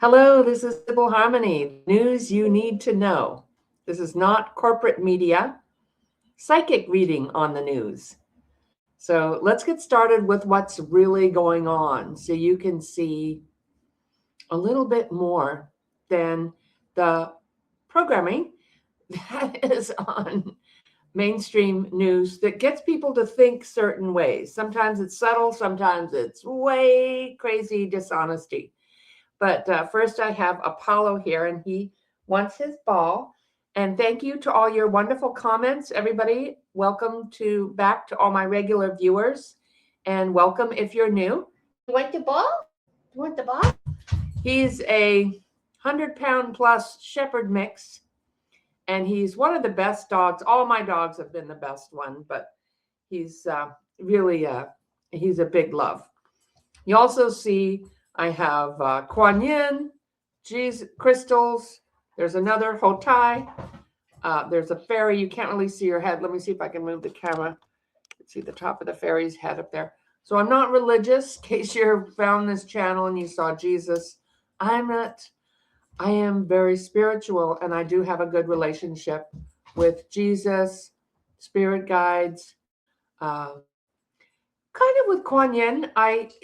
Hello, this is Sybil Harmony. News you need to know. This is not corporate media, psychic reading on the news. So let's get started with what's really going on so you can see a little bit more than the programming that is on mainstream news that gets people to think certain ways. Sometimes it's subtle, sometimes it's way crazy dishonesty. But first, I have Apollo here, and he wants his ball. And thank you to all your wonderful comments, everybody. Welcome back to all my regular viewers, and welcome if you're new. You want the ball? You want the ball? He's a 100-pound plus shepherd mix, and he's one of the best dogs. All my dogs have been the best one, but he's really he's a big love. You also see I have Kuan Yin, crystals. There's another Hotai. There's a fairy. You can't really see her head. Let me see if I can move the camera. Let's see the top of the fairy's head up there. So I'm not religious. In case you found this channel and you saw Jesus, I'm not. I am very spiritual, and I do have a good relationship with Jesus, spirit guides. Kind of with Kuan Yin,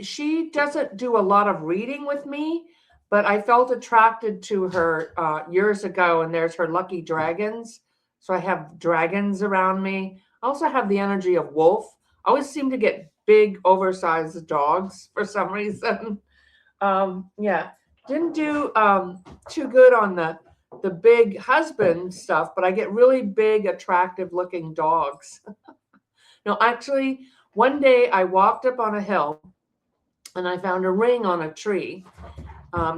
she doesn't do a lot of reading with me, but I felt attracted to her years ago, and there's her lucky dragons. So I have dragons around me. I also have the energy of wolf. I always seem to get big, oversized dogs for some reason. Yeah, didn't do too good on the big husband stuff, but I get really big, attractive looking dogs. No, actually, one day I walked up on a hill and I found a ring on a tree.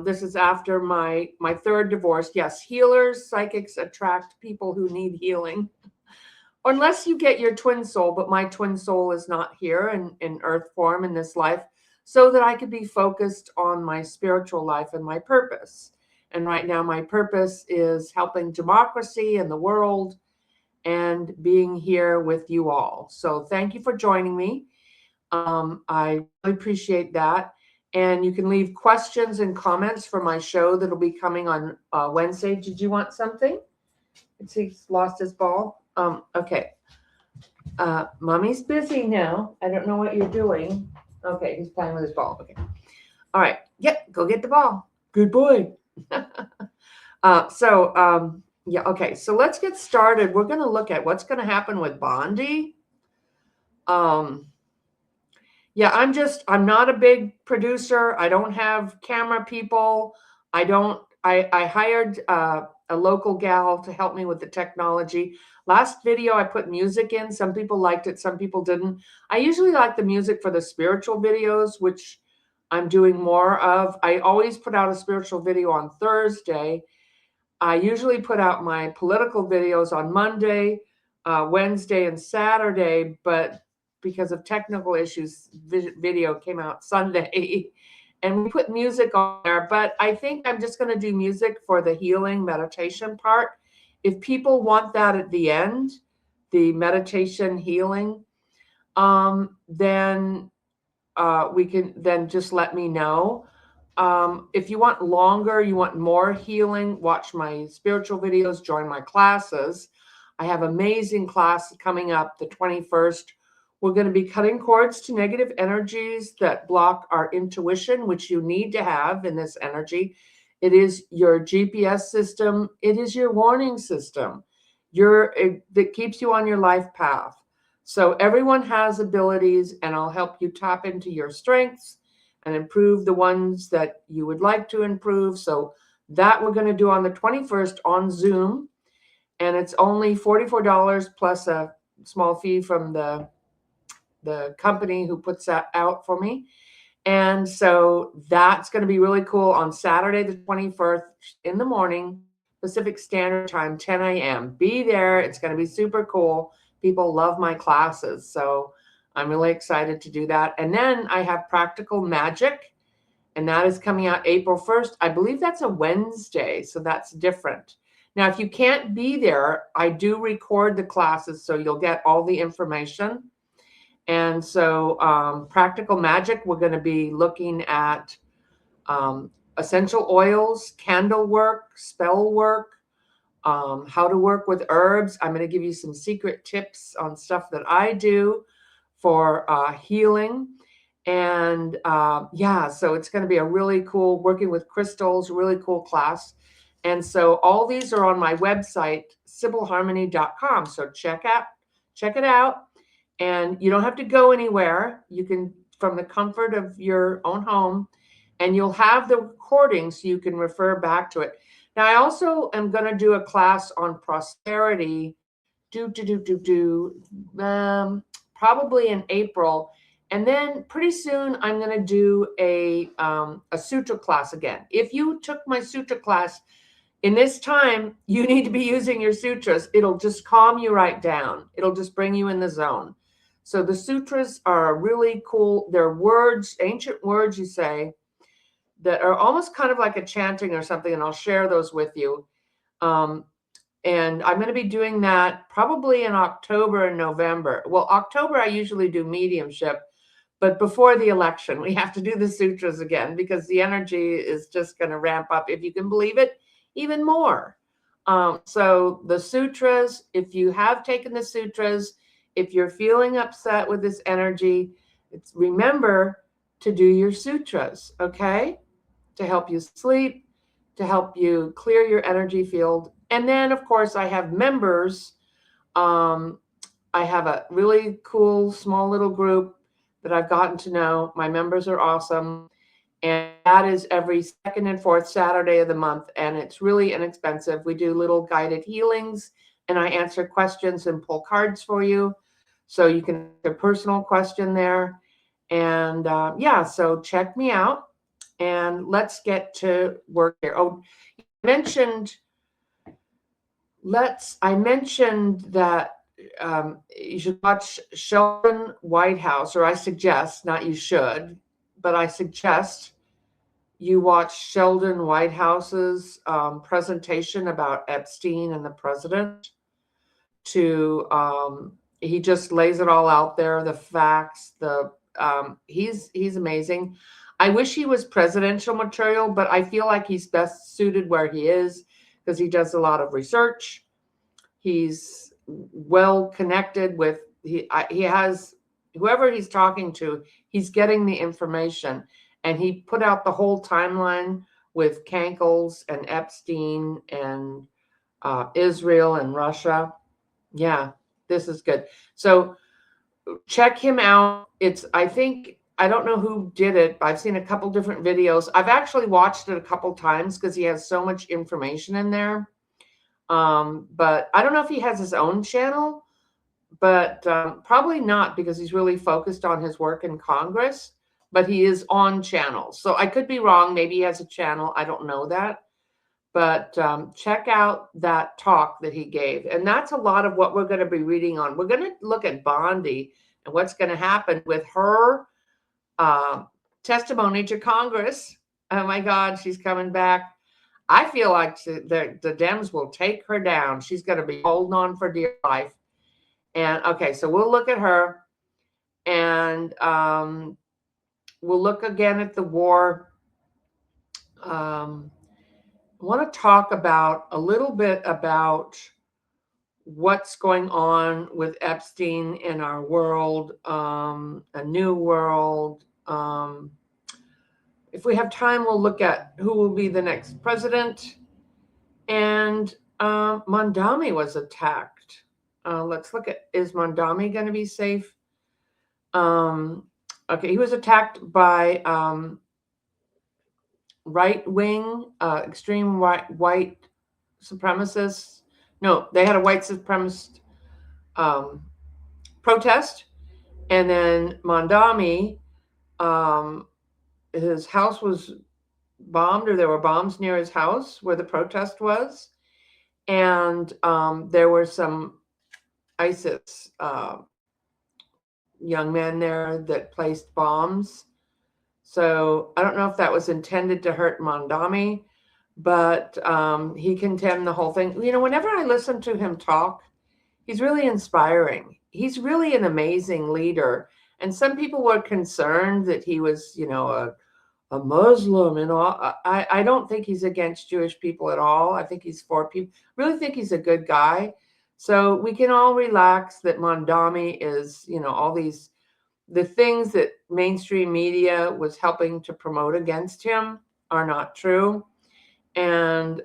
This is after my third divorce. Yes, healers, psychics attract people who need healing. Unless you get your twin soul, but my twin soul is not here in earth form in this life, so that I could be focused on my spiritual life and my purpose. And right now my purpose is helping democracy and the world and being here with you all. So thank you for joining me. I really appreciate that. And you can leave questions and comments for my show that'll be coming on Wednesday. Did you want something? He's lost his ball. Okay. Mommy's busy now. I don't know what you're doing. Okay, he's playing with his ball. Okay. All right. Yep, go get the ball. Good boy. Yeah, okay, so let's get started. We're going to look at what's going to happen with Bondi. Yeah, I'm not a big producer. I don't have camera people. I hired a local gal to help me with the technology. Last video, I put music in. Some people liked it, some people didn't. I usually like the music for the spiritual videos, which I'm doing more of. I always put out a spiritual video on Thursday. I usually put out my political videos on Monday, Wednesday, and Saturday, but because of technical issues, video came out Sunday. And we put music on there, but I think I'm just going to do music for the healing meditation part. If people want that at the end, the meditation healing, then we can then just let me know. If you want longer, you want more healing, watch my spiritual videos, join my classes. I have amazing class coming up the 21st. We're going to be cutting cords to negative energies that block our intuition, which you need to have in this energy. It is your GPS system. It is your warning system. That keeps you on your life path. So everyone has abilities, and I'll help you tap into your strengths and improve the ones that you would like to improve. So that we're going to do on the 21st on Zoom. And it's only $44 plus a small fee from the company who puts that out for me. And so that's going to be really cool on Saturday, the 21st in the morning, Pacific Standard Time, 10 a.m. Be there. It's going to be super cool. People love my classes. So I'm really excited to do that. And then I have Practical Magic, and that is coming out April 1st. I believe that's a Wednesday, so that's different. Now, if you can't be there, I do record the classes, so you'll get all the information. And so Practical Magic, we're going to be looking at essential oils, candle work, spell work, how to work with herbs. I'm going to give you some secret tips on stuff that I do for healing. And yeah, so it's going to be a really cool, working with crystals, really cool class. And so all these are on my website, sibylharmony.com. So check it out. And you don't have to go anywhere. You can, from the comfort of your own home, and you'll have the recording so you can refer back to it. Now, I also am going to do a class on prosperity, probably in April. And then pretty soon I'm going to do a sutra class again. If you took my sutra class in this time, you need to be using your sutras. It'll just calm you right down. It'll just bring you in the zone. So the sutras are really cool. They're words, ancient words, you say, that are almost kind of like a chanting or something, and I'll share those with you. And I'm going to be doing that probably in October and November. Well, October, I usually do mediumship, but before the election, we have to do the sutras again because the energy is just going to ramp up, if you can believe it, even more. So the sutras, if you have taken the sutras, if you're feeling upset with this energy, remember to do your sutras, okay? To help you sleep, to help you clear your energy field. And then, of course, I have members. I have a really cool, small little group that I've gotten to know. My members are awesome. And that is every second and fourth Saturday of the month. And it's really inexpensive. We do little guided healings, and I answer questions and pull cards for you. So you can ask a personal question there. And yeah, so check me out. And let's get to work here. Oh, I mentioned that you should watch Sheldon Whitehouse, or I suggest, not you should, but I suggest you watch Sheldon Whitehouse's presentation about Epstein and the president. He just lays it all out there, the facts. He's amazing. I wish he was presidential material, but I feel like he's best suited where he is because he does a lot of research. He's well connected with, he has, whoever he's talking to, he's getting the information. And he put out the whole timeline with Kankles and Epstein and Israel and Russia. Yeah, this is good. So check him out. I don't know who did it, but I've seen a couple different videos. I've actually watched it a couple times because he has so much information in there. But I don't know if he has his own channel, but probably not, because he's really focused on his work in Congress, but he is on channels. So I could be wrong. Maybe he has a channel. I don't know that. But check out that talk that he gave. And that's a lot of what we're going to be reading on. We're going to look at Bondi and what's going to happen with her testimony to Congress. Oh my God, she's coming back. I feel like the Dems will take her down. She's going to be holding on for dear life. And okay, so we'll look at her, and we'll look again at the war. I want to talk a little bit about what's going on with Epstein in our world, a new world. If we have time, we'll look at who will be the next president. And Mondami was attacked. Let's look at, is Mondami going to be safe? Okay, he was attacked by right-wing, extreme white supremacists. No, they had a white supremacist protest. And then Mondami, his house was bombed, or there were bombs near his house where the protest was. And there were some ISIS young men there that placed bombs. So I don't know if that was intended to hurt Mondami, but he condemned the whole thing. You know, whenever I listen to him talk, he's really inspiring. He's really an amazing leader. And some people were concerned that he was, you know, a Muslim and all. I don't think he's against Jewish people at all. I think he's for people. Really think he's a good guy. So we can all relax that Mondami is, all the things that mainstream media was helping to promote against him are not true. And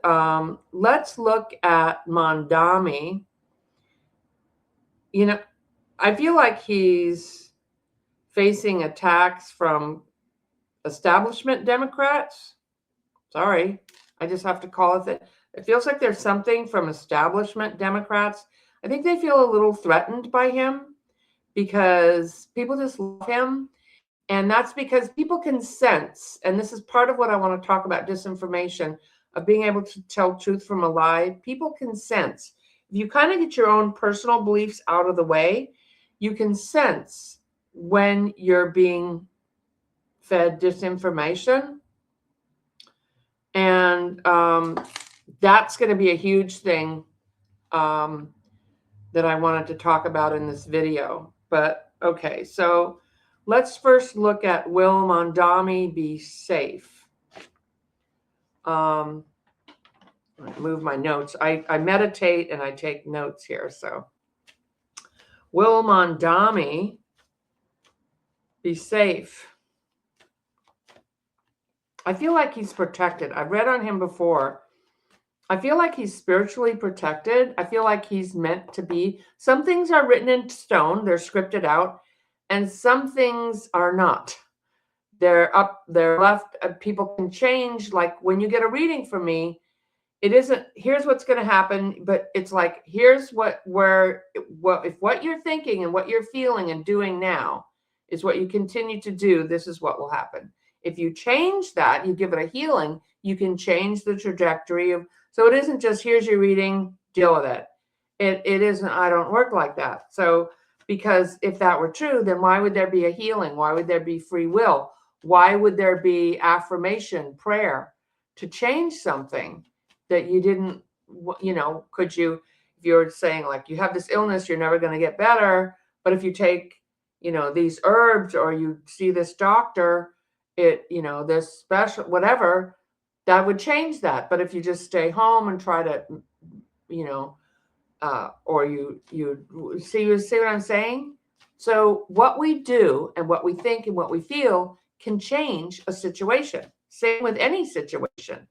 let's look at Mondami. I feel like he's facing attacks from establishment Democrats. Sorry, I just have to call it that. It feels like there's something from establishment Democrats. I think they feel a little threatened by him because people just love him. And that's because people can sense, and this is part of what I want to talk about, disinformation, of being able to tell truth from a lie. People can sense. If you kind of get your own personal beliefs out of the way, you can sense when you're being fed disinformation. And that's going to be a huge thing that I wanted to talk about in this video. But okay, so let's first look at, will Mondami be safe? Move my notes. I meditate and I take notes here. So will Mondami be safe? I feel like he's protected. I've read on him before. I feel like he's spiritually protected. I feel like he's meant to be. Some things are written in stone, they're scripted out, and some things are not. They're up, they're left. People can change. Like when you get a reading from me, it isn't, here's what's going to happen, but it's like, here's if what you're thinking and what you're feeling and doing now is what you continue to do, this is what will happen. If you change that, you give it a healing, you can change the trajectory of, so it isn't just, here's your reading, deal with it. It isn't, I don't work like that. So, because if that were true, then why would there be a healing? Why would there be free will? Why would there be affirmation, prayer to change something that you didn't, could you, if you're saying like, you have this illness, you're never going to get better. But if you take, these herbs or you see this doctor, this special, whatever, that would change that. But if you just stay home and try to, or you see what I'm saying? So what we do and what we think and what we feel can change a situation. Same with any situation.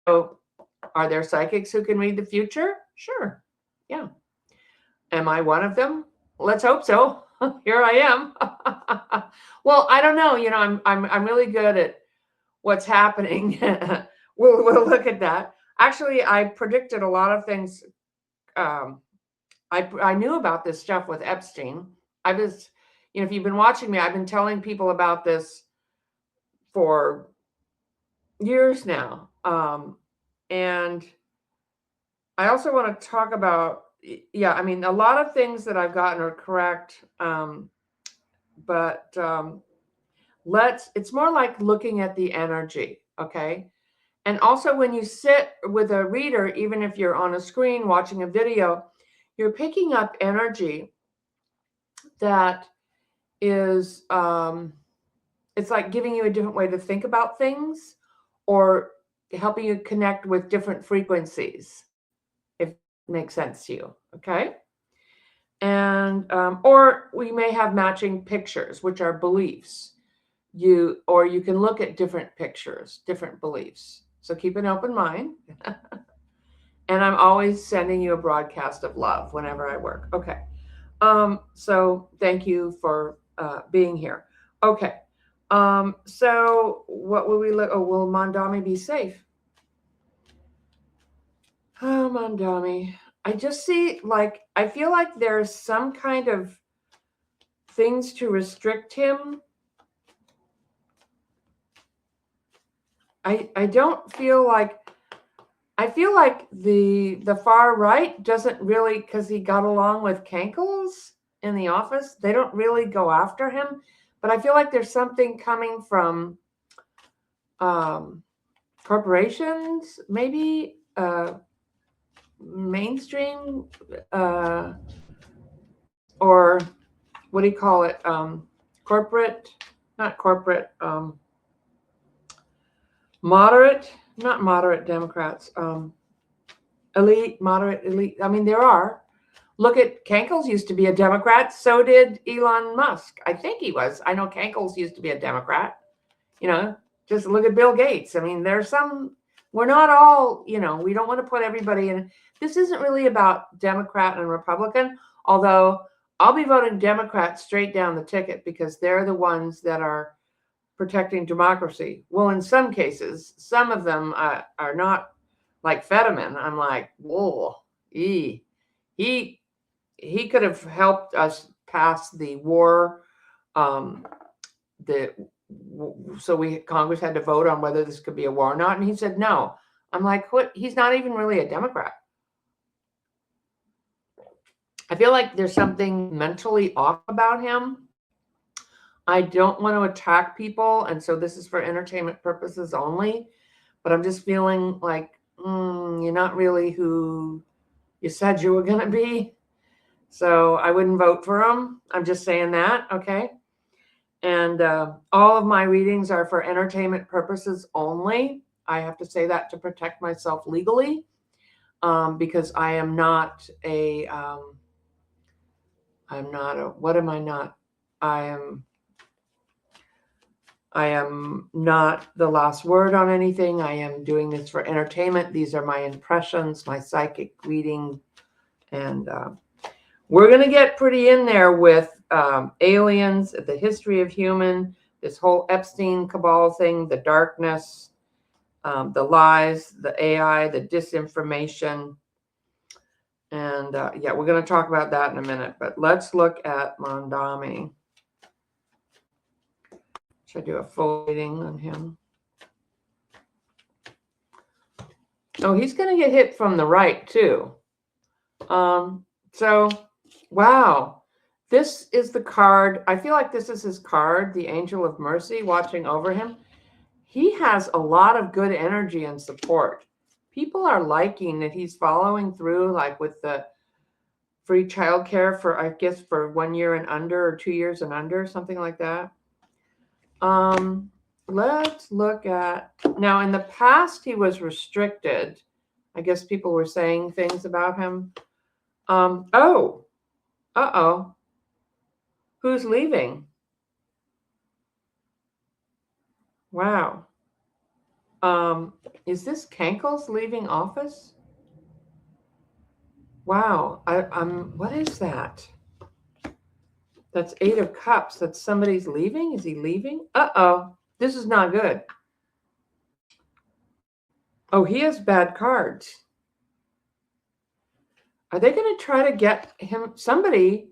So are there psychics who can read the future? Sure. Yeah. Am I one of them? Let's hope so. Here I am. Well, I don't know. I'm really good at what's happening. We'll look at that. Actually, I predicted a lot of things. I knew about this stuff with Epstein. I was, if you've been watching me, I've been telling people about this for years now. And I also want to talk about, a lot of things that I've gotten are correct. But it's more like looking at the energy, okay? And also when you sit with a reader, even if you're on a screen watching a video, you're picking up energy that is, it's like giving you a different way to think about things or helping you connect with different frequencies, if it makes sense to you, okay? And, or we may have matching pictures, which are beliefs. Or you can look at different pictures, different beliefs. So keep an open mind. And I'm always sending you a broadcast of love whenever I work. Okay. So thank you for being here. Okay. So what will we look? Oh, will Mondami be safe? Oh, Mondami. I just see, I feel like there's some kind of things to restrict him. I don't feel like, I feel like the far right doesn't really, because he got along with Kankles in the office, they don't really go after him. But I feel like there's something coming from corporations, maybe mainstream, or what do you call it? Corporate, not corporate. not moderate Democrats, elite, moderate, elite. I mean, there are. Look at Kankles used to be a Democrat. So did Elon Musk. I think he was. I know Kankles used to be a Democrat. Just look at Bill Gates. I mean, there's some, we're not all, we don't want to put everybody in. This isn't really about Democrat and Republican, although I'll be voting Democrat straight down the ticket because they're the ones that are protecting democracy. Well, in some cases, some of them are not, like Fetterman. I'm like, whoa, he could have helped us pass the war, Congress had to vote on whether this could be a war or not, and he said no. I'm like, what? He's not even really a Democrat. I feel like there's something mentally off about him. I don't want to attack people, and so this is for entertainment purposes only, but I'm just feeling like you're not really who you said you were going to be. So I wouldn't vote for him. I'm just saying that, okay? And all of my readings are for entertainment purposes only. I have to say that to protect myself legally, because I am not a, what am I not? I am not the last word on anything. I am doing this for entertainment. These are my impressions, my psychic reading. And we're going to get pretty in there with aliens, the history of human, this whole Epstein cabal thing, the darkness, the lies, the AI, the disinformation. And yeah, we're going to talk about that in a minute. But let's look at Mondami. Should I do a full reading on him? Oh, he's going to get hit from the right, too. So, wow. This is the card. I feel like this is his card, the Angel of Mercy, watching over him. He has a lot of good energy and support. People are liking that he's following through, like with the free childcare for, I guess, for 1 year and under, or 2 years and under, something like that. Let's look at, now in the past he was restricted. I guess people were saying things about him. Who's leaving? Wow. Is this Kankles leaving office? Wow. What is that? That's 8 of Cups. That's somebody's leaving? Is he leaving? This is not good. Oh, he has bad cards. Are they going to try to get him? Somebody,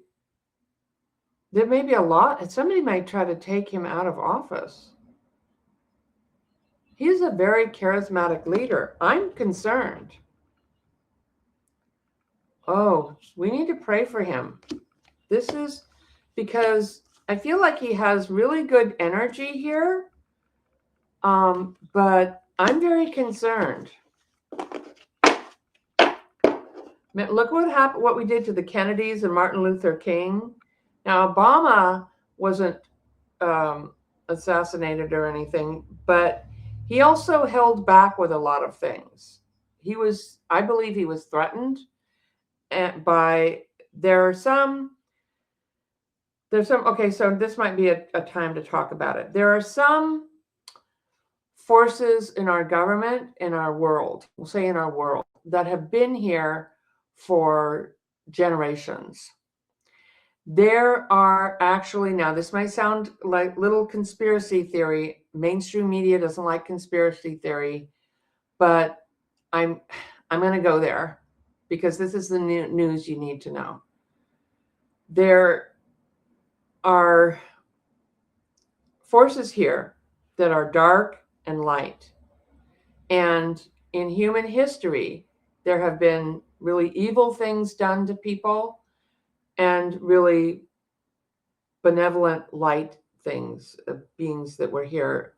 there may be a lot, and somebody might try to take him out of office. He's a very charismatic leader. I'm concerned. Oh, we need to pray for him. This is because I feel like he has really good energy here, but I'm very concerned. Look what happened, what we did to the Kennedys and Martin Luther King. Now, Obama wasn't assassinated or anything, but he also held back with a lot of things. I believe he was threatened by, there's some, okay, so this might be a time to talk about it. There are some forces in our government, in our world, we'll say in our world, that have been here for generations. There are actually, now this might sound like little conspiracy theory. Mainstream media doesn't like conspiracy theory, but I'm going to go there because this is the news you need to know. There are forces here that are dark and light. And in human history, there have been really evil things done to people and really benevolent light things, beings that were here.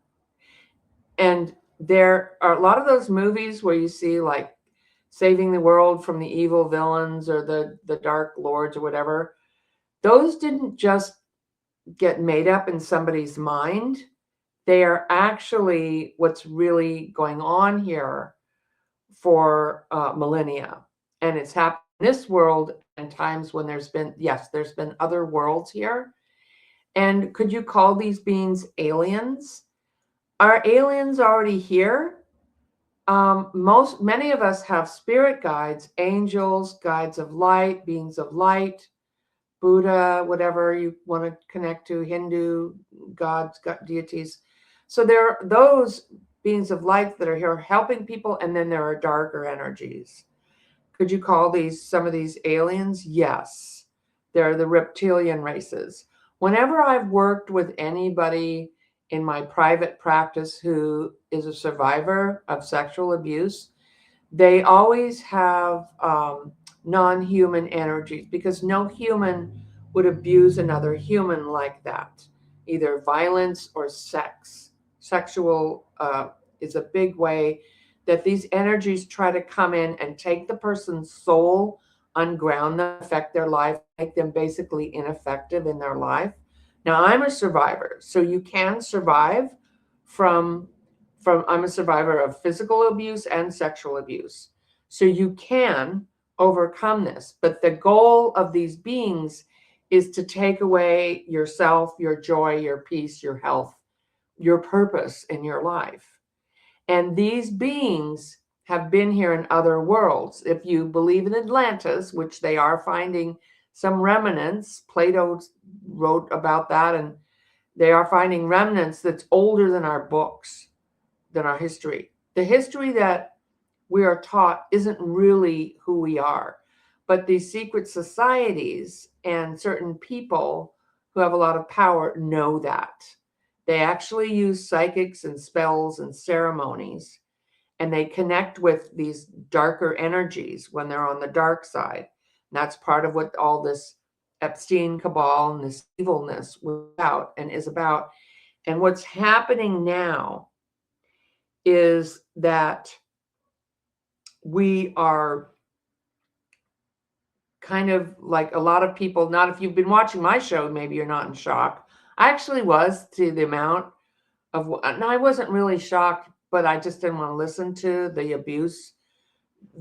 And there are a lot of those movies where you see like saving the world from the evil villains or the dark lords or whatever. Those didn't just get made up in somebody's mind. They are actually what's really going on here for millennia. And it's happened in this world and times when there's been other worlds here. And could you call these beings aliens? Are aliens already here? Many of us have spirit guides, angels, guides of light, beings of light, Buddha, whatever you want to connect to, Hindu gods, deities. So there are those beings of light that are here helping people, and then there are darker energies. Could you call some of these aliens? Yes. They're the reptilian races. Whenever I've worked with anybody in my private practice who is a survivor of sexual abuse, they always have non-human energies, because no human would abuse another human like that, either violence or sex. Sexual is a big way that these energies try to come in and take the person's soul, unground them, affect their life, make them basically ineffective in their life. Now, I'm a survivor, so you can survive from I'm a survivor of physical abuse and sexual abuse. So you can overcome this. But the goal of these beings is to take away yourself, your joy, your peace, your health, your purpose in your life. And these beings have been here in other worlds. If you believe in Atlantis, which they are finding some remnants, Plato wrote about that, and they are finding remnants that's older than our books, than our history. The history that we are taught isn't really who we are, but these secret societies and certain people who have a lot of power know that. They actually use psychics and spells and ceremonies, and they connect with these darker energies when they're on the dark side. And that's part of what all this Epstein cabal and this evilness was about and is about. And what's happening now is that we are kind of like a lot of people, not if you've been watching my show, maybe you're not in shock. I actually was, to the amount of, no, I wasn't really shocked, but I just didn't want to listen to the abuse.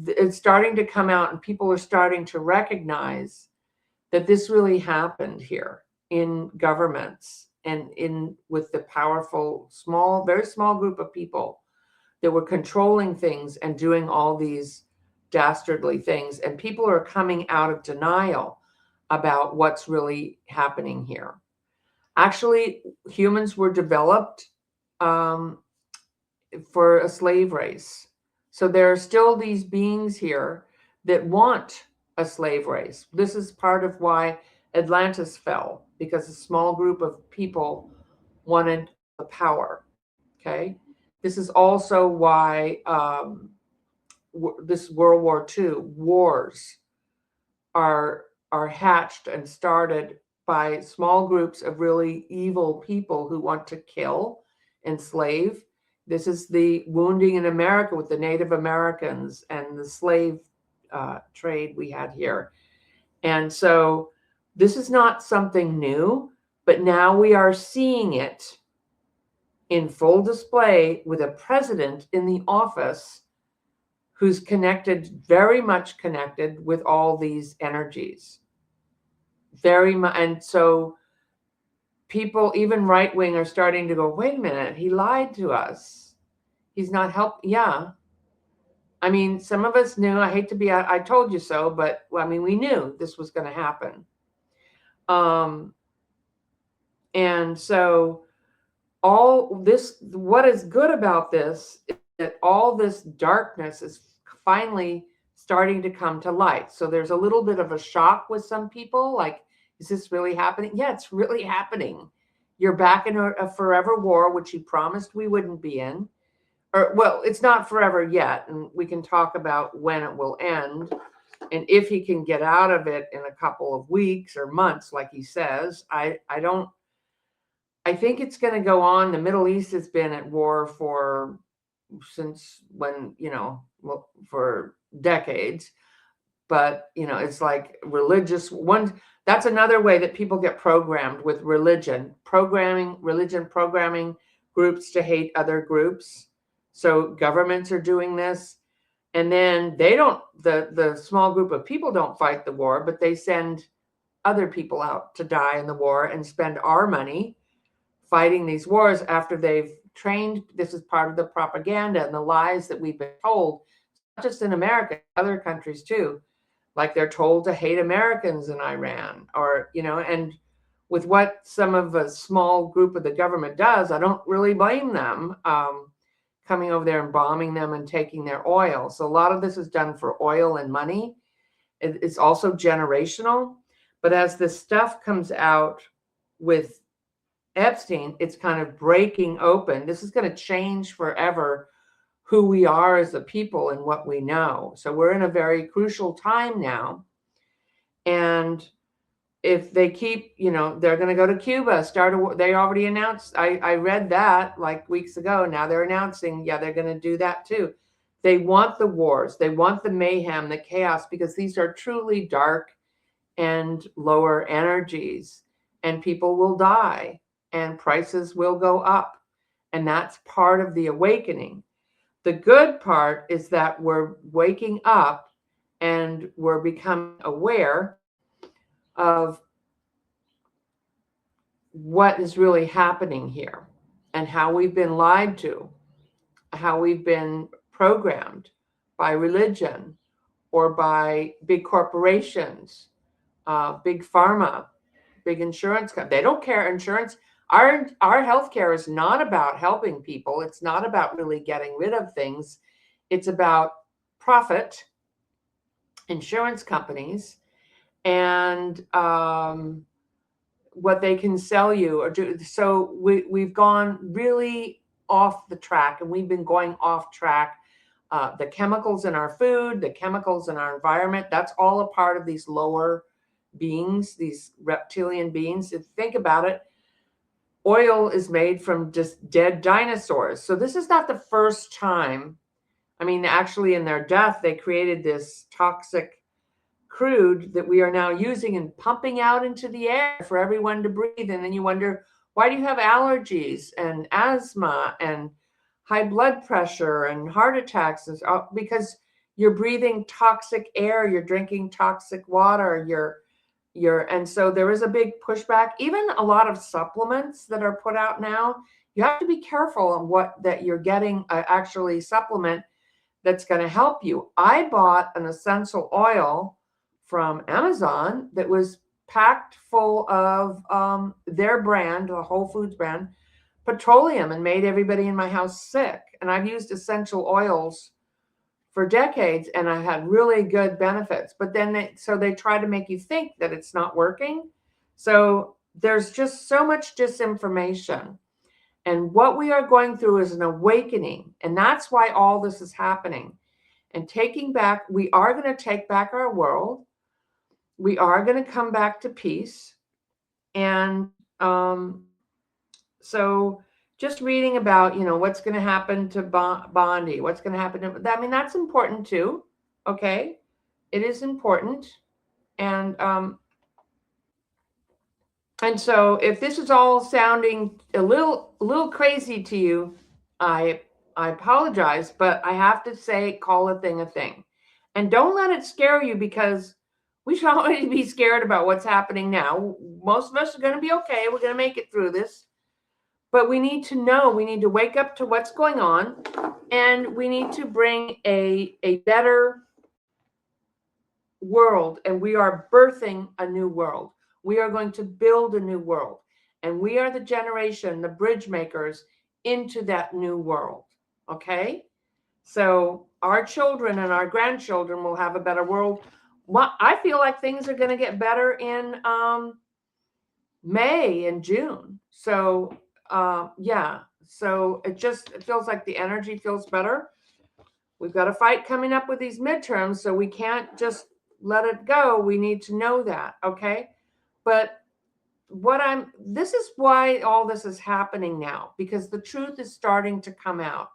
It's starting to come out, and people are starting to recognize that this really happened here in governments and with the powerful, very small group of people that were controlling things and doing all these dastardly things. And people are coming out of denial about what's really happening here. Actually, humans were developed for a slave race. So there are still these beings here that want a slave race. This is part of why Atlantis fell, because a small group of people wanted the power. Okay. This is also why this World War II wars are hatched and started by small groups of really evil people who want to kill, enslave. This is the wounding in America with the Native Americans and the slave trade we had here. And so this is not something new, but now we are seeing it in full display with a president in the office who's very much connected with all these energies. Very much. And so people, even right wing, are starting to go, wait a minute, he lied to us. He's not Yeah. I mean, some of us knew, I hate to be, I told you so, but I mean, we knew this was going to happen. And so all this, what is good about this is that all this darkness is finally starting to come to light. So there's a little bit of a shock with some people, like, is this really happening? Yeah, it's really happening. You're back in a forever war, which he promised we wouldn't be in. Or, well, it's not forever yet, and we can talk about when it will end, and if he can get out of it in a couple of weeks or months, like he says. I think it's going to go on. The Middle East has been at war since when, for decades. But, it's like religious one. That's another way that people get programmed with religion programming groups to hate other groups. So governments are doing this. And then they don't, the small group of people don't fight the war, but they send other people out to die in the war and spend our money fighting these wars after they've trained. This is part of the propaganda and the lies that we've been told, not just in America, other countries too. Like they're told to hate Americans in Iran, or, and with what some of a small group of the government does, I don't really blame them. Coming over there and bombing them and taking their oil. So a lot of this is done for oil and money. It's also generational. But as this stuff comes out with Epstein, it's kind of breaking open. This is going to change forever who we are as a people and what we know. So we're in a very crucial time now. And if they keep, they're going to go to Cuba, they already announced, I read that like weeks ago. Now they're announcing, they're going to do that too. They want the wars. They want the mayhem, the chaos, because these are truly dark and lower energies, and people will die and prices will go up. And that's part of the awakening. The good part is that we're waking up and we're becoming aware of what is really happening here and how we've been lied to, how we've been programmed by religion or by big corporations, big pharma, big insurance companies. They don't care. Insurance, our healthcare is not about helping people. It's not about really getting rid of things. It's about profit, insurance companies, and what they can sell you or do. So we've gone really off the track, and we've been going off track. The chemicals in our food, the chemicals in our environment, that's all a part of these lower beings, these reptilian beings. If you think about it, oil is made from just dead dinosaurs. So this is not the first time. I mean, actually in their death, they created this toxic crude that we are now using and pumping out into the air for everyone to breathe. And then you wonder, why do you have allergies and asthma and high blood pressure and heart attacks? Because you're breathing toxic air, you're drinking toxic water, and so there is a big pushback. Even a lot of supplements that are put out now, you have to be careful on that you're getting actually supplement that's going to help you. I bought an essential oil from Amazon that was packed full of their brand, the Whole Foods brand, petroleum, and made everybody in my house sick. And I've used essential oils for decades, and I had really good benefits. But then they try to make you think that it's not working. So there's just so much disinformation. And what we are going through is an awakening. And that's why all this is happening. And we are going to take back our world. We are going to come back to peace. And so just reading about, what's going to happen to Bondi, what's going to happen to, that's important too. Okay. It is important. And so if this is all sounding a little crazy to you, I apologize, but I have to say, call a thing. And don't let it scare you, because we should always be scared about what's happening now. Most of us are going to be okay. We're going to make it through this. But we need to know, we need to wake up to what's going on, and we need to bring a better world. And we are birthing a new world. We are going to build a new world. And we are the generation, the bridge makers into that new world. Okay? So our children and our grandchildren will have a better world. I feel like things are going to get better in May and June. So so it feels like the energy feels better. We've got a fight coming up with these midterms, so we can't just let it go. We need to know that. Okay? But this is why all this is happening now, because the truth is starting to come out.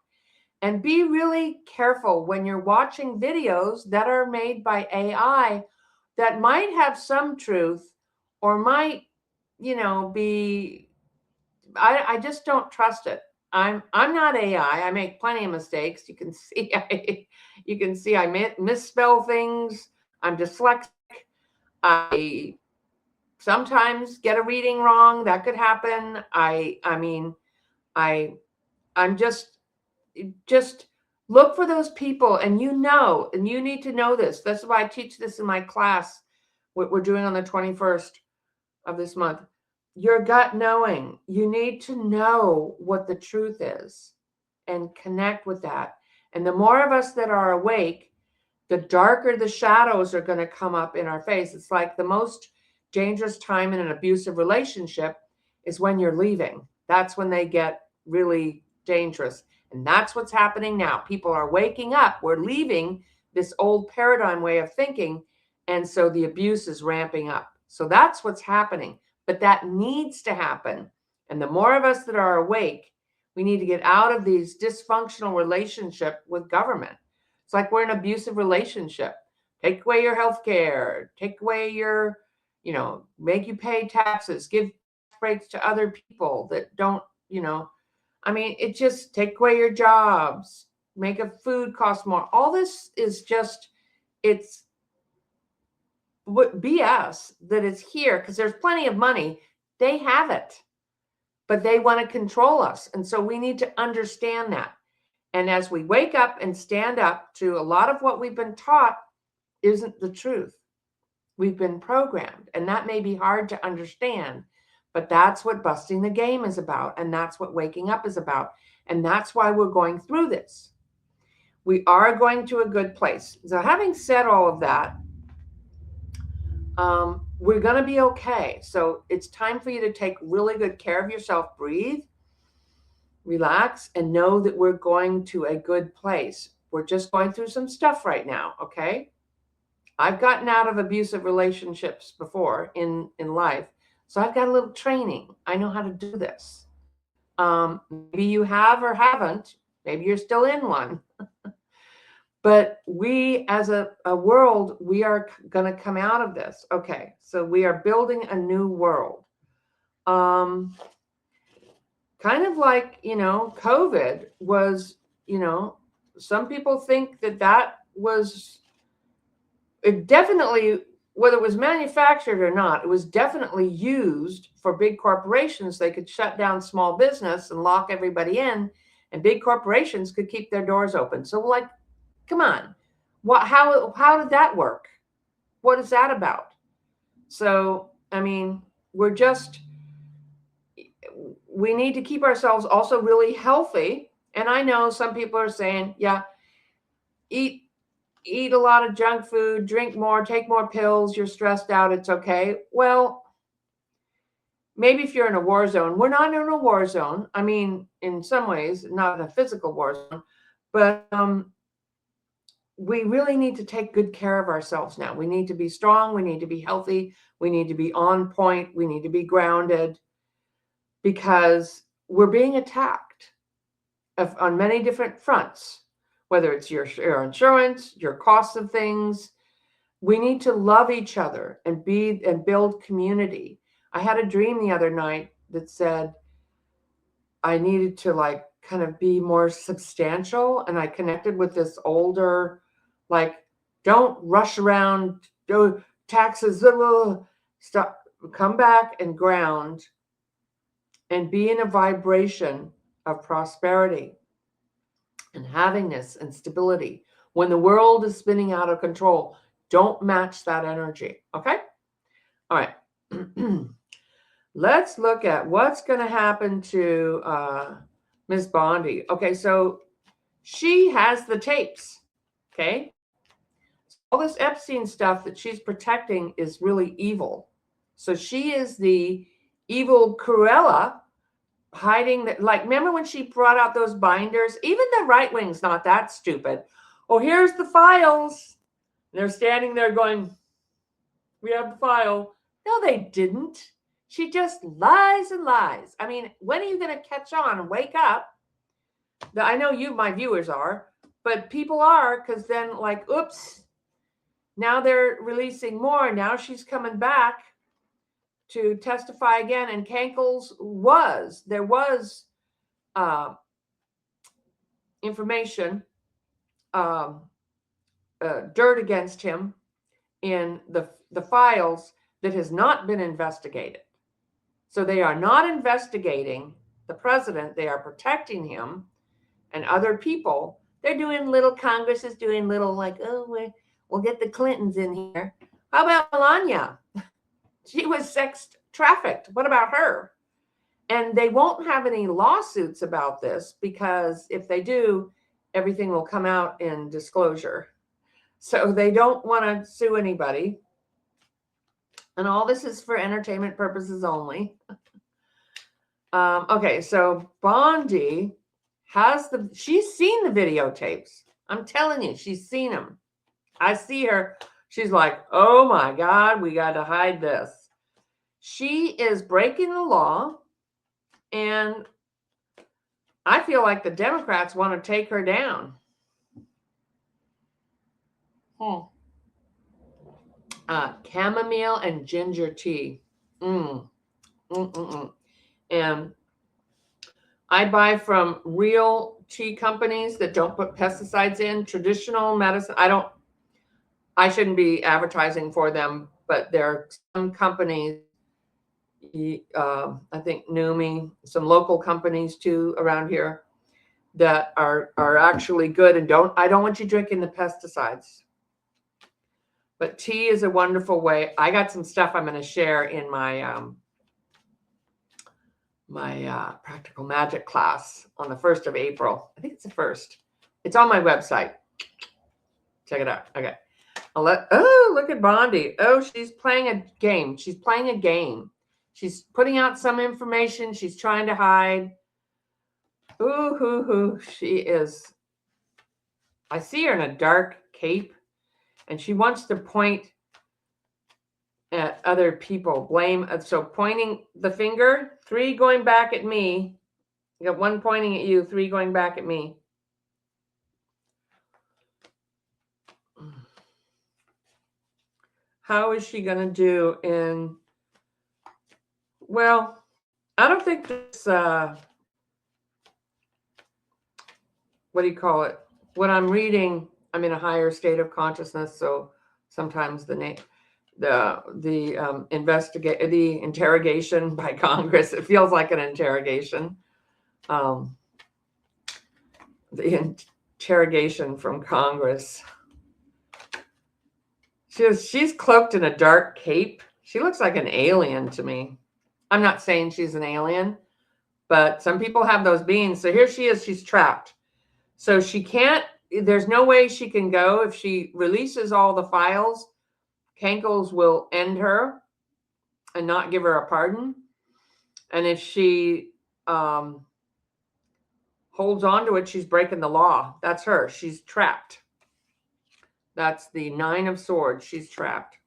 And be really careful when you're watching videos that are made by AI that might have some truth or might, be, I just don't trust it. I'm not AI. I make plenty of mistakes. You can see I misspell things. I'm dyslexic. I sometimes get a reading wrong. That could happen. I'm just look for those people, and you need to know this. That's why I teach this in my class, what we're doing on the 21st of this month. Your gut knowing. You need to know what the truth is and connect with that. And the more of us that are awake, the darker the shadows are going to come up in our face. It's like the most dangerous time in an abusive relationship is when you're leaving. That's when they get really dangerous. And that's what's happening now. People are waking up. We're leaving this old paradigm way of thinking. And so the abuse is ramping up. So that's what's happening. But that needs to happen. And the more of us that are awake, we need to get out of these dysfunctional relationship with government. It's like we're in an abusive relationship. Take away your health care, take away your, make you pay taxes, give breaks to other people that don't, it just take away your jobs, make a food cost more. All this is just, it's what BS that is here because there's plenty of money. They have it, but they want to control us. And so we need to understand that. And as we wake up and stand up to a lot of what we've been taught isn't the truth. We've been programmed, and that may be hard to understand, but that's what busting the game is about. And that's what waking up is about. And that's why we're going through this. We are going to a good place. So having said all of that, we're going to be okay. So it's time for you to take really good care of yourself. Breathe, relax, and know that we're going to a good place. We're just going through some stuff right now, okay? I've gotten out of abusive relationships before in life, so I've got a little training. I know how to do this. Maybe you have or haven't. Maybe you're still in one. But we, as a world, we are going to come out of this. Okay, so we are building a new world. Kind of like, COVID was, some people think that was, it definitely, whether it was manufactured or not, it was definitely used for big corporations. They could shut down small business and lock everybody in, and big corporations could keep their doors open. So like, come on, how did that work? What is that about? So, we need to keep ourselves also really healthy. And I know some people are saying, yeah, eat a lot of junk food, drink more, take more pills, you're stressed out, it's okay. Well, maybe if you're in a war zone. We're not in a war zone. In some ways, not a physical war zone, but we really need to take good care of ourselves now. We need to be strong. We need to be healthy. We need to be on point. We need to be grounded, because we're being attacked on many different fronts, whether it's your insurance, your costs of things. We need to love each other and build community. I had a dream the other night that said I needed to kind of be more substantial, and I connected with this older, don't rush around, do taxes, stop, come back and ground and be in a vibration of prosperity and havingness and stability. When the world is spinning out of control, don't match that energy. Okay? All right. Let's look at what's going to happen to Miss Bondi. Okay, so she has the tapes. Okay? All this Epstein stuff that she's protecting is really evil. So she is the evil Cruella hiding that. Remember when she brought out those binders? Even the right wing's not that stupid. Oh, here's the files. And they're standing there going, we have the file. No, they didn't. She just lies and lies. When are you going to catch on and wake up? I know you, my viewers are, but people are, because then oops, now they're releasing more. Now she's coming back to testify again. And Kankles there was information, dirt against him in the files that has not been investigated. So they are not investigating the president. They are protecting him and other people. They're doing little, Congress is doing little like, oh, we'll get the Clintons in here. How about Melania? She was sex trafficked. What about her? And they won't have any lawsuits about this because if they do, everything will come out in disclosure. So they don't want to sue anybody. And all this is for entertainment purposes only. Okay, so Bondi has she's seen the videotapes. I'm telling you, she's seen them. I see her. She's like, oh my God, we got to hide this. She is breaking the law. And I feel like the Democrats want to take her down. Chamomile and ginger tea. And I buy from real tea companies that don't put pesticides in. Traditional medicine, I shouldn't be advertising for them, but there are some companies, I think Numi, some local companies too around here that are actually good. And I don't want you drinking the pesticides. But tea is a wonderful way. I got some stuff I'm going to share in my practical magic class on the 1st of April. I think it's the 1st. It's on my website. Check it out. Okay. Look at Bondi. Oh, she's playing a game. She's playing a game. She's putting out some information she's trying to hide. Ooh, she is. I see her in a dark cape, and she wants to point at other people. Blame. So pointing the finger, 3 going back at me. You got 1 pointing at you, 3 going back at me. How is she going to do in... Well, I don't think this, what do you call it? When I'm reading, I'm in a higher state of consciousness, so sometimes the interrogation by Congress, it feels like an interrogation. The interrogation from Congress. She's cloaked in a dark cape. She looks like an alien to me. I'm not saying she's an alien, but some people have those beings. So here she is, she's trapped. So she can't, there's no way she can go. If she releases all the files, Kankles will end her and not give her a pardon. And if she holds on to it, she's breaking the law. That's her. She's trapped. That's the 9 of Swords. She's trapped.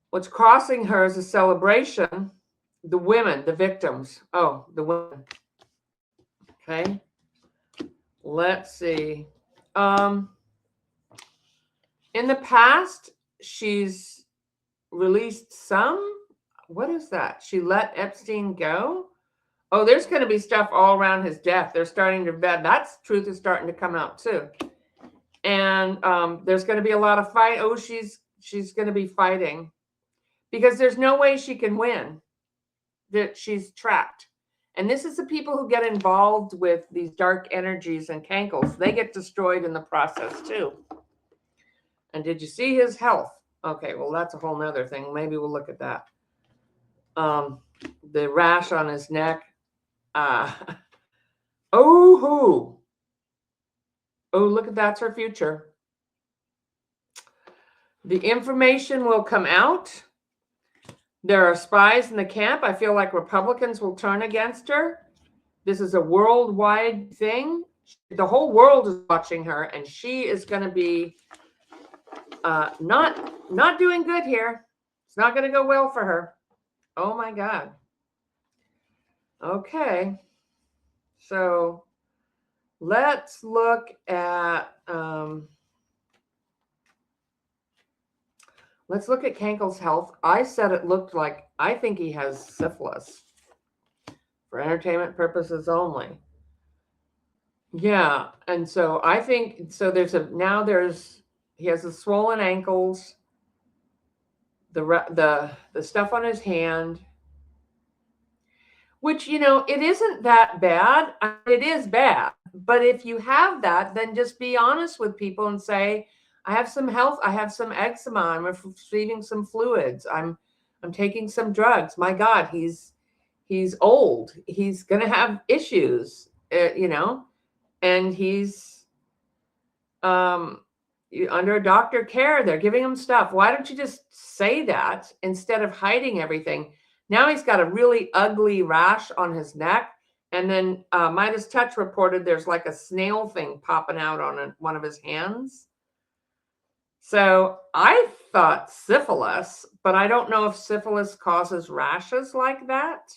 What's crossing her is a celebration. The women, the victims. Oh, the women. Okay. Let's see. In the past, she's released some. What is that? She let Epstein go? Oh, there's going to be stuff all around his death. They're starting to bet. That's truth is starting to come out too. And there's going to be a lot of fight. Oh, she's going to be fighting because there's no way she can win. That she's trapped. And this is the people who get involved with these dark energies and Kankles. They get destroyed in the process too. And did you see his health? Okay, well, that's a whole nother thing. Maybe we'll look at that. The rash on his neck. Oh, look at that's her future. The information will come out. There are spies in the camp. I feel like Republicans will turn against her. This is a worldwide thing. The whole world is watching her, and she is going to be not doing good here. It's not going to go well for her. Oh my God. Okay. So let's look at Kankle's health. I said it looked like, I think he has syphilis for entertainment purposes only. Yeah. And so I think, so he has the swollen ankles, the stuff on his hand, which, it isn't that bad. It is bad. But if you have that, then just be honest with people and say, I have some eczema. I'm receiving some fluids. I'm taking some drugs. My God, he's old. He's going to have issues, and he's under doctor care. They're giving him stuff. Why don't you just say that instead of hiding everything? Now he's got a really ugly rash on his neck. And then Midas Touch reported there's like a snail thing popping out on one of his hands. So I thought syphilis, but I don't know if syphilis causes rashes like that.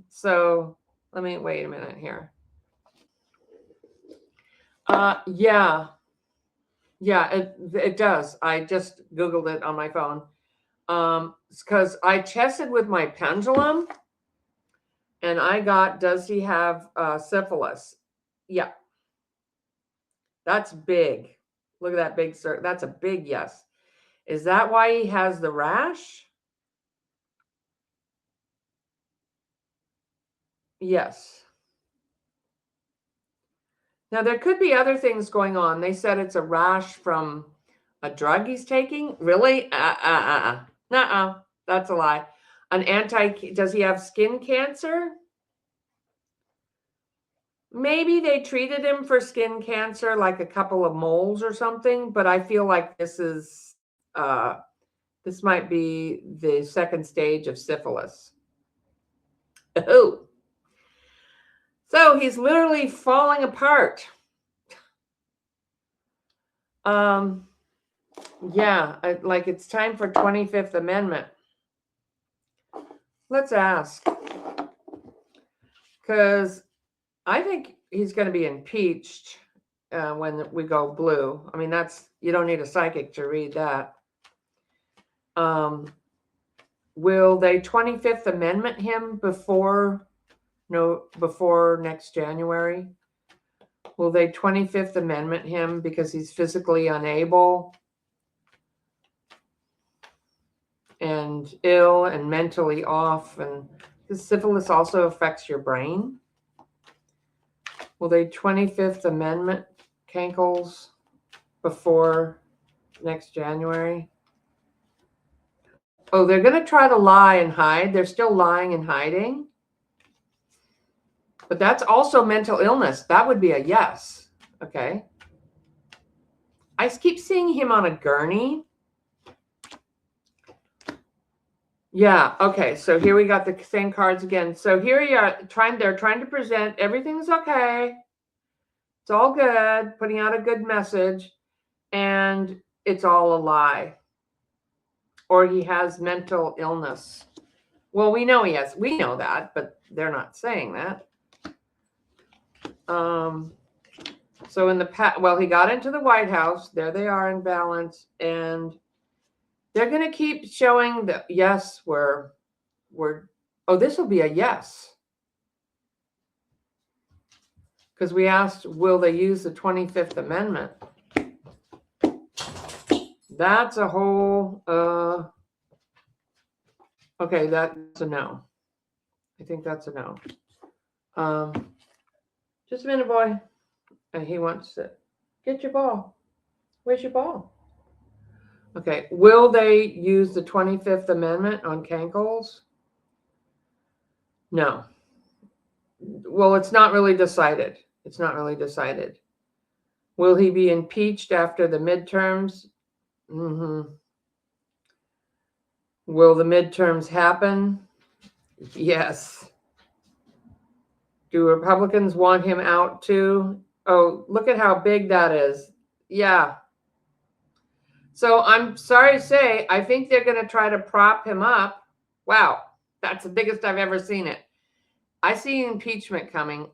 So let me wait a minute here. Yeah, it does. I just Googled it on my phone. Because I tested with my pendulum and I got, does he have syphilis? Yeah. That's big. Look at that big circle. That's a big yes. Is that why he has the rash? Yes. Now, there could be other things going on. They said it's a rash from a drug he's taking. Really? Nuh-uh. That's a lie. Does he have skin cancer? Maybe they treated him for skin cancer, like a couple of moles or something, but I feel like this might be the second stage of syphilis. Oh. So he's literally falling apart. Yeah, like it's time for 25th Amendment. Let's ask. Because I think he's going to be impeached when we go blue. I mean, you don't need a psychic to read that. Will they 25th Amendment him before next January? Will they 25th Amendment him because he's physically unable and ill and mentally off? And because syphilis also affects your brain. Will they 25th Amendment Cankles before next January? Oh, they're going to try to lie and hide. They're still lying and hiding. But that's also mental illness. That would be a yes. Okay. I keep seeing him on a gurney. Yeah. Okay. So here we got the same cards again. So here you are they're trying to present everything's okay. It's all good, putting out a good message, and it's all a lie. Or he has mental illness. Well, we know we know that, but they're not saying that. So in the past, well, he got into the White House. There they are in balance, and they're going to keep showing that yes, we're. Oh, this will be a yes. Because we asked, will they use the 25th Amendment? That's a whole. Okay, that's a no. I think that's a no. Just a minute, boy. And he wants to get your ball. Where's your ball? Okay. Will they use the 25th Amendment on Cankles? No. Well, it's not really decided. It's not really decided. Will he be impeached after the midterms? Mm-hmm. Will the midterms happen? Yes. Do Republicans want him out too? Oh, look at how big that is. Yeah. So I'm sorry to say, I think they're going to try to prop him up. Wow. That's the biggest I've ever seen it. I see impeachment coming.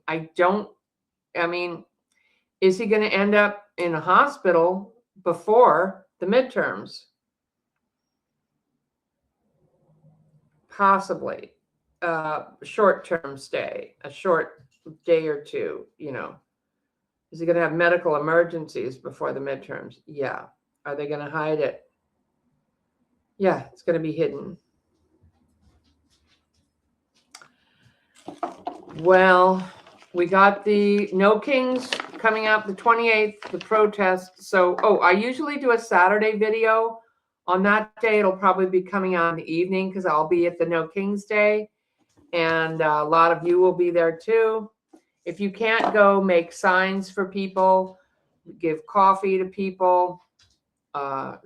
Is he going to end up in a hospital before the midterms? Possibly. Short-term stay, a short day or two, you know. Is he going to have medical emergencies before the midterms? Yeah. Are they going to hide it? Yeah, it's going to be hidden. Well, we got the No Kings coming up the 28th, the protest. So, I usually do a Saturday video. On that day, it'll probably be coming out in the evening because I'll be at the No Kings Day. And a lot of you will be there too. If you can't go, make signs for people, give coffee to people,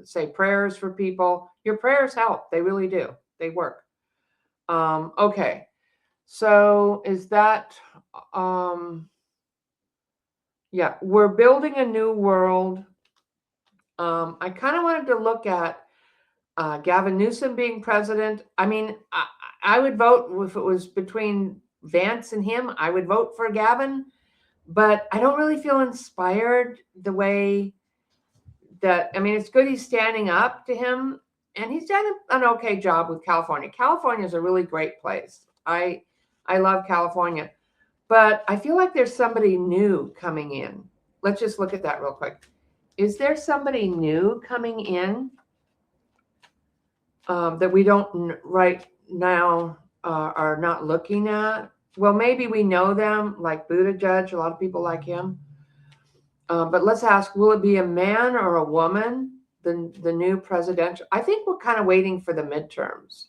say prayers for people. Your prayers help. They really do. They work. Okay. So is that, yeah, we're building a new world. I kind of wanted to look at Gavin Newsom being president. I mean, I would vote if it was between Vance and him. I would vote for Gavin, but I don't really feel inspired the way that, I mean, it's good he's standing up to him, and he's done an okay job with California. California is a really great place. I love California, but I feel like there's somebody new coming in. Let's just look at that real quick. Is there somebody new coming in that we don't right now are not looking at? Well, maybe we know them, like Buttigieg. A lot of people like him. But let's ask, will it be a man or a woman, the new presidential? I think we're kind of waiting for the midterms.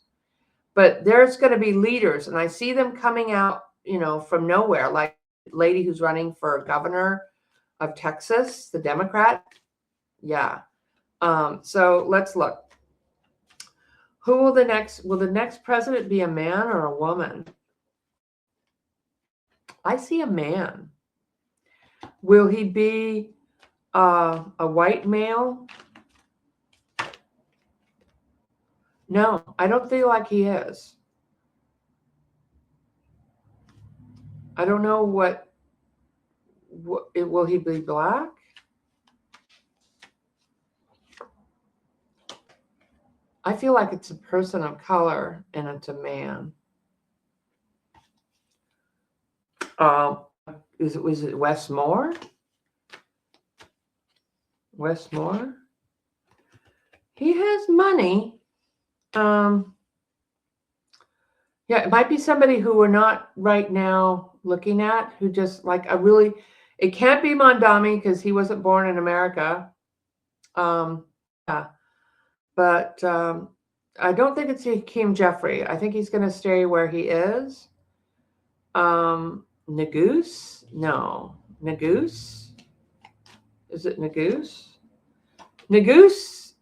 But there's going to be leaders, and I see them coming out, you know, from nowhere, like the lady who's running for governor of Texas, the Democrat. Yeah. So let's look. Who will the next president be, a man or a woman? I see a man. Will he be a white male? No, I don't feel like he is. I don't know what will he be black? I feel like it's a person of color and it's a man. Was it Wes Moore? Wes Moore? He has money. Yeah, it might be somebody who we're not right now looking at, who just like it can't be Mondami because he wasn't born in America. Yeah, but I don't think it's Hakeem Jeffrey. I think he's going to stay where he is. Nagoose? No. Nagoose? Is it Nagoose? Nagoose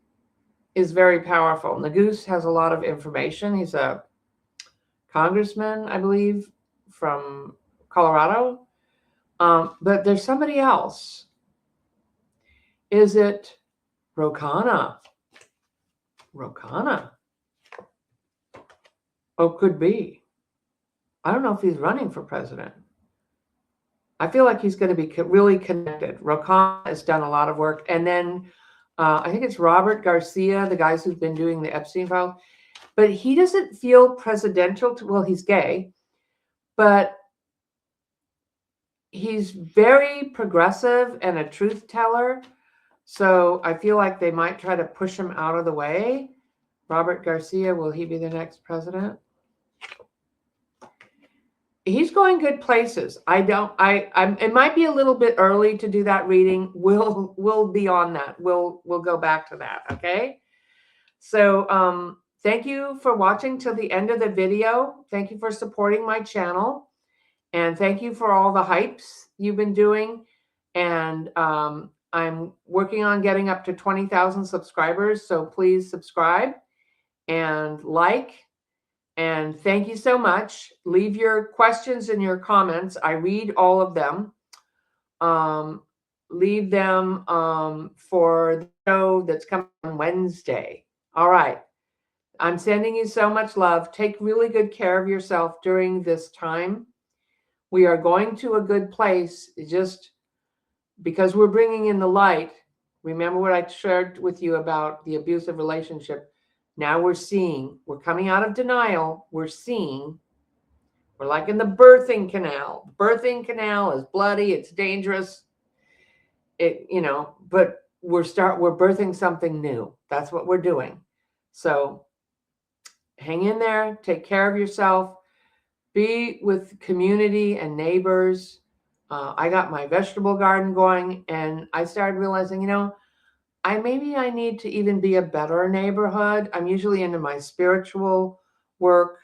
is very powerful. Nagoose has a lot of information. He's a congressman, I believe, from Colorado. But there's somebody else. Is it Ro Khanna? Oh, could be. I don't know if he's running for president. I feel like he's going to be really connected. Ro Khanna has done a lot of work. And then I think it's Robert Garcia, the guys who've been doing the Epstein files. But he doesn't feel presidential. Well, he's gay, but he's very progressive and a truth teller. So I feel like they might try to push him out of the way. Robert Garcia, will he be the next president? He's going good places. It might be a little bit early to do that reading. We'll be on that. We'll go back to that. Okay. So thank you for watching till the end of the video. Thank you for supporting my channel. And thank you for all the hypes you've been doing. And I'm working on getting up to 20,000 subscribers. So please subscribe and like. And thank you so much. Leave your questions and your comments. I read all of them. Leave them for the show that's coming on Wednesday. All right. I'm sending you so much love. Take really good care of yourself during this time. We are going to a good place just because we're bringing in the light. Remember what I shared with you about the abusive relationship. Now we're coming out of denial. We're seeing We're like in the birthing canal. The birthing canal is bloody, it's dangerous. But we're birthing something new. That's what we're doing. So hang in there, take care of yourself, be with community and neighbors. I got my vegetable garden going, and I started realizing, maybe I need to even be a better neighborhood. I'm usually into my spiritual work,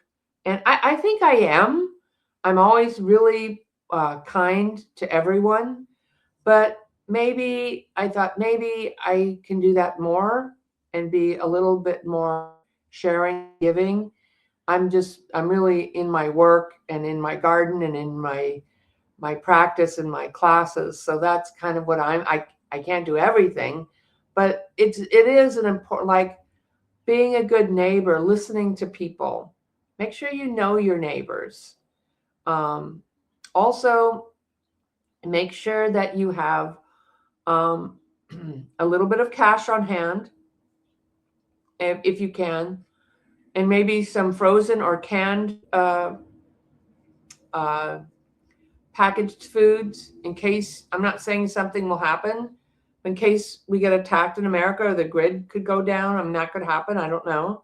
and I think I am. I'm always really kind to everyone, but I thought maybe I can do that more and be a little bit more sharing, giving. I'm really in my work and in my garden and in my practice and my classes. So that's kind of what I can't do everything, but it is an important, like being a good neighbor, listening to people. Make sure you know your neighbors. Also, make sure that you have a little bit of cash on hand, if you can, and maybe some frozen or canned packaged foods in case, I'm not saying something will happen, in case we get attacked in America or the grid could go down. I mean, that could happen. I don't know.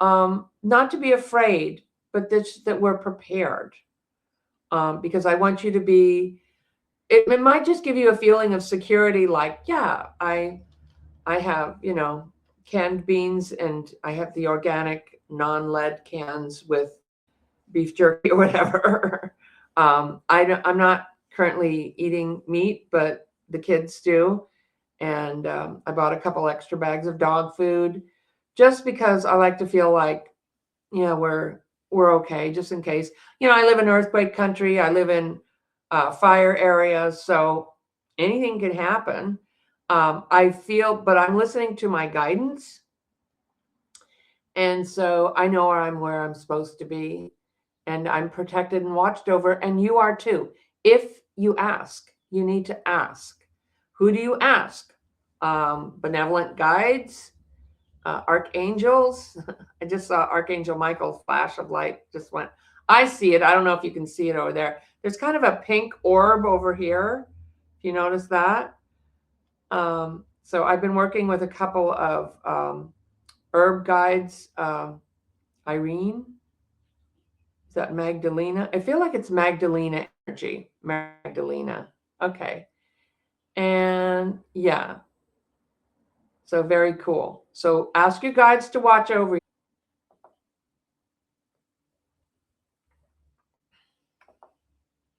Not to be afraid, but that we're prepared. Because I want you to be, it might just give you a feeling of security, like, yeah, I have, canned beans, and I have the organic non-lead cans with beef jerky or whatever. I'm not currently eating meat, but the kids do. And I bought a couple extra bags of dog food just because I like to feel like, we're okay, just in case. I live in earthquake country. I live in fire areas, so anything can happen. But I'm listening to my guidance. And so I know where I'm supposed to be, and I'm protected and watched over, and you are too. If you ask, you need to ask. Who do you ask? Benevolent guides, archangels. I just saw Archangel Michael's flash of light just went. I see it. I don't know if you can see it over there. There's kind of a pink orb over here. If you notice that. So I've been working with a couple of herb guides. Irene, is that Magdalena? I feel like it's Magdalena energy. Magdalena. Okay. And yeah. So very cool. So ask your guides to watch over